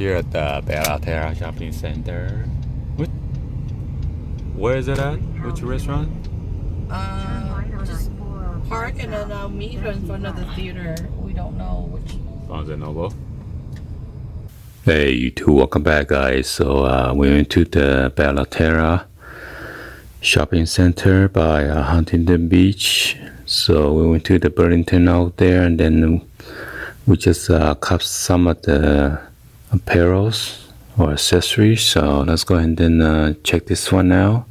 here at the Terra Shopping Center. Where is it at? Which restaurant? Just park and then I'll meet her in front of the theater. We don't know which. Barnes & Noble. Hey, you two, welcome back, guys. So we went to the Terra Shopping Center by Huntington Beach. So we went to the Burlington out there, and then we just cut some of the apparels or accessories. So let's go ahead and then check this one out.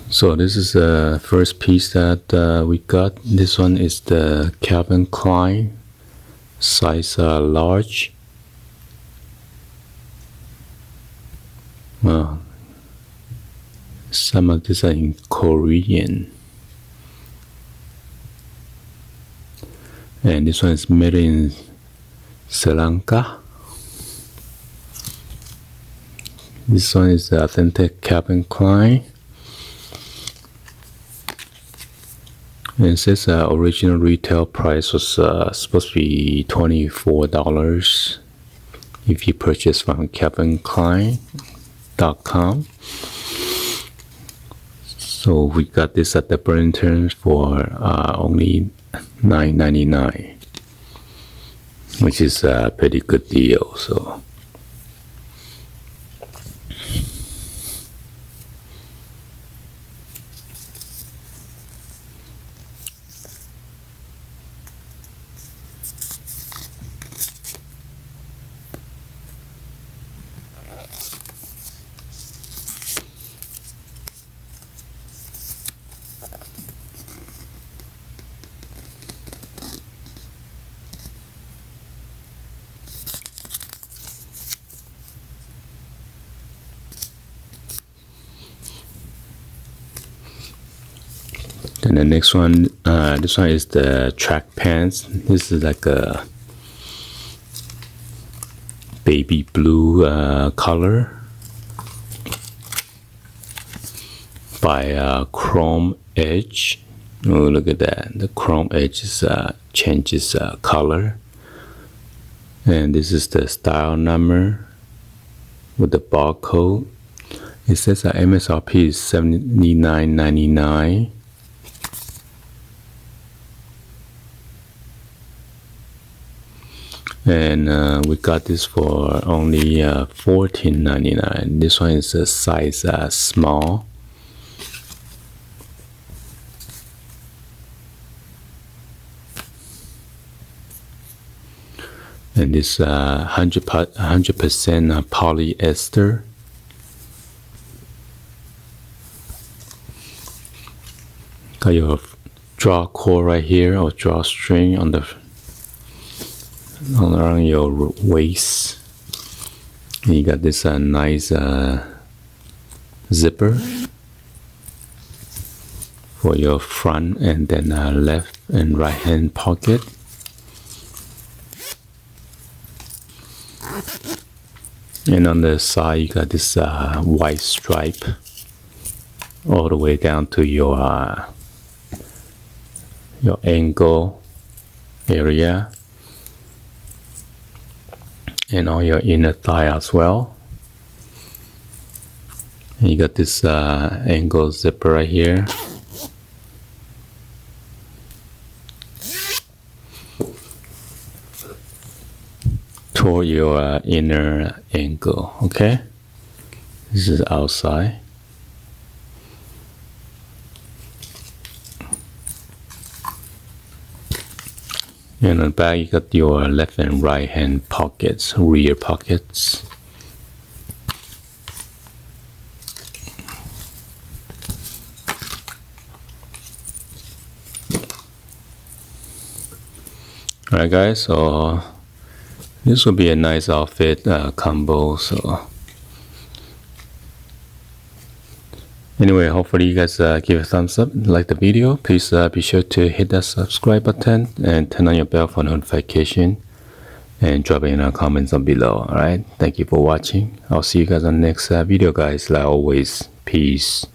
So this is the first piece that we got. This one is the Klein, size large. Well, some of these are in Korean. And this one is made in Sri Lanka. This one is the authentic Klein. And it says original retail price was supposed to be $24 if you purchase from KevinKlein.com. So we got this at the Burlington for only $9.99, which is a pretty good deal. So. And the next one, this one is the track pants. This is like a baby blue color by Chrome Edge. Oh, look at that! The Chrome Edge is, changes color. And this is the style number with the barcode. It says MSRP is $79.99. And we got this for only $14.99. This one is a size small. And this 100% polyester. Got your draw cord right here, or drawstring on the around your waist. And you got this nice zipper for your front and then left and right hand pocket. And on the side you got this white stripe all the way down to your ankle area. And on your inner thigh as well. And you got this ankle zipper right here. Toward your inner ankle, okay? This is outside. And on the back, you got your left and right hand pockets, rear pockets. Alright, guys, so this will be a nice outfit combo. So anyway, hopefully you guys give a thumbs up, like the video. Please be sure to hit that subscribe button and turn on your bell for notification. and drop in our comments on below. All right, thank you for watching. I'll see you guys on the next video, guys. Like always, peace.